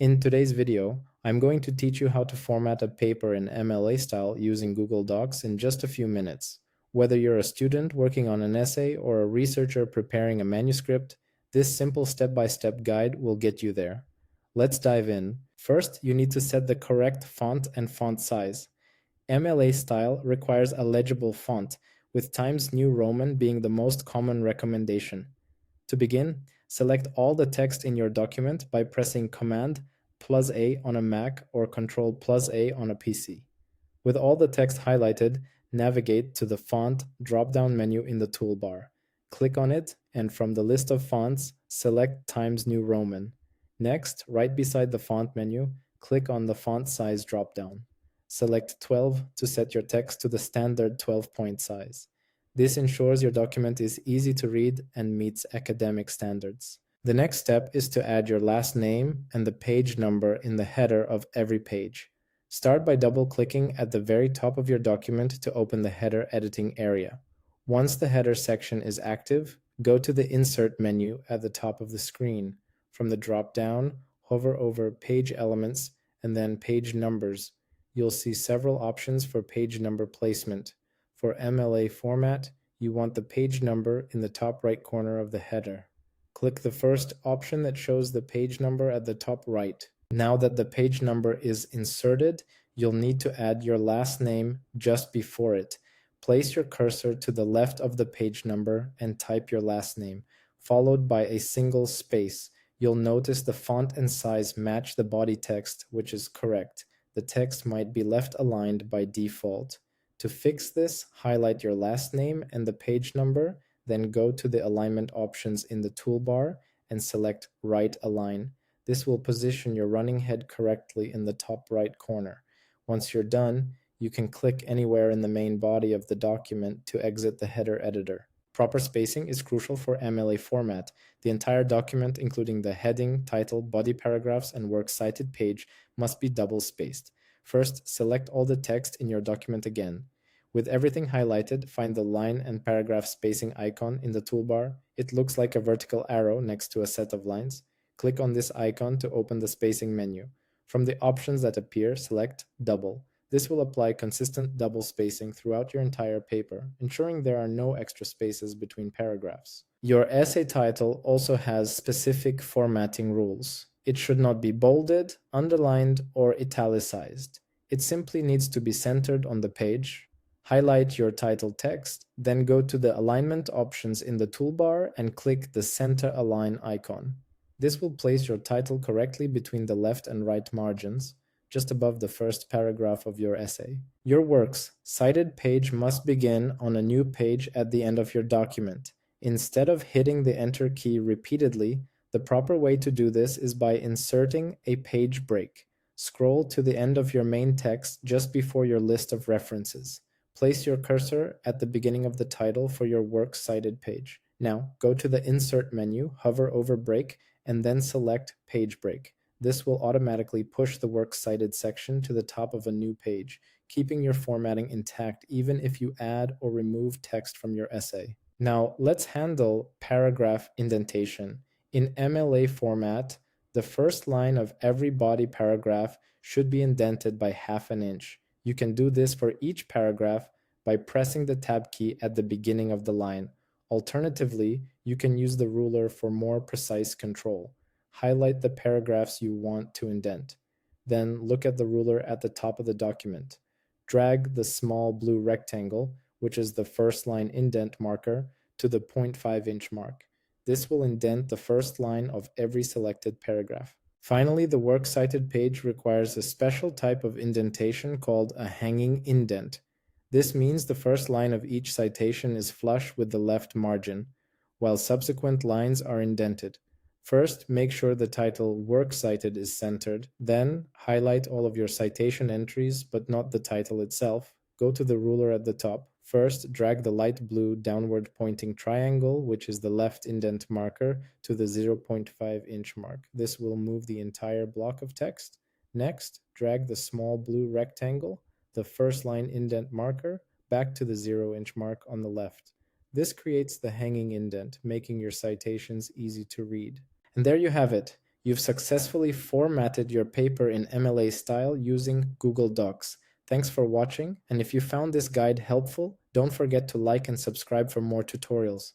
In today's video, I'm going to teach you how to format a paper in MLA style using Google Docs in just a few minutes. Whether you're a student working on an essay or a researcher preparing a manuscript, this simple step-by-step guide will get you there. Let's dive in. First, you need to set the correct font and font size. MLA style requires a legible font, with Times New Roman being the most common recommendation. To begin, select all the text in your document by pressing Command plus A on a Mac or Control plus A on a PC. With all the text highlighted, navigate to the Font drop-down menu in the toolbar. Click on it, and from the list of fonts, select Times New Roman. Next, right beside the font menu, click on the font size drop-down. Select 12 to set your text to the standard 12-point size. This ensures your document is easy to read and meets academic standards. The next step is to add your last name and the page number in the header of every page. Start by double-clicking at the very top of your document to open the header editing area. Once the header section is active, go to the Insert menu at the top of the screen. From the drop-down, hover over Page Elements and then Page Numbers. You'll see several options for page number placement. For MLA format, you want the page number in the top right corner of the header. Click the first option that shows the page number at the top right. Now that the page number is inserted, you'll need to add your last name just before it. Place your cursor to the left of the page number and type your last name, followed by a single space. You'll notice the font and size match the body text, which is correct. The text might be left aligned by default. To fix this, highlight your last name and the page number, then go to the alignment options in the toolbar and select Right Align. This will position your running head correctly in the top right corner. Once you're done, you can click anywhere in the main body of the document to exit the header editor. Proper spacing is crucial for MLA format. The entire document, including the heading, title, body paragraphs, and Works Cited page, must be double-spaced. First, select all the text in your document again. With everything highlighted, find the line and paragraph spacing icon in the toolbar. It looks like a vertical arrow next to a set of lines. Click on this icon to open the spacing menu. From the options that appear, select Double. This will apply consistent double spacing throughout your entire paper, ensuring there are no extra spaces between paragraphs. Your essay title also has specific formatting rules. It should not be bolded, underlined, or italicized. It simply needs to be centered on the page. Highlight your title text, then go to the alignment options in the toolbar and click the Center Align icon. This will place your title correctly between the left and right margins, just above the first paragraph of your essay. Your Works Cited page must begin on a new page at the end of your document. Instead of hitting the Enter key repeatedly, the proper way to do this is by inserting a page break. Scroll to the end of your main text just before your list of references. Place your cursor at the beginning of the title for your Works Cited page. Now, go to the Insert menu, hover over Break, and then select Page Break. This will automatically push the Works Cited section to the top of a new page, keeping your formatting intact even if you add or remove text from your essay. Now, let's handle paragraph indentation. In MLA format, the first line of every body paragraph should be indented by ½ inch. You can do this for each paragraph by pressing the Tab key at the beginning of the line. Alternatively, you can use the ruler for more precise control. Highlight the paragraphs you want to indent. Then look at the ruler at the top of the document. Drag the small blue rectangle, which is the first line indent marker, to the 0.5-inch mark. This will indent the first line of every selected paragraph. Finally, the Works Cited page requires a special type of indentation called a hanging indent. This means the first line of each citation is flush with the left margin, while subsequent lines are indented. First, make sure the title Works Cited is centered. Then, highlight all of your citation entries, but not the title itself. Go to the ruler at the top. First, drag the light blue downward pointing triangle, which is the left indent marker, to the 0.5-inch mark. This will move the entire block of text. Next, drag the small blue rectangle, the first line indent marker, back to the 0-inch mark on the left. This creates the hanging indent, making your citations easy to read. And there you have it. You've successfully formatted your paper in MLA style using Google Docs. Thanks for watching, and if you found this guide helpful, don't forget to like and subscribe for more tutorials.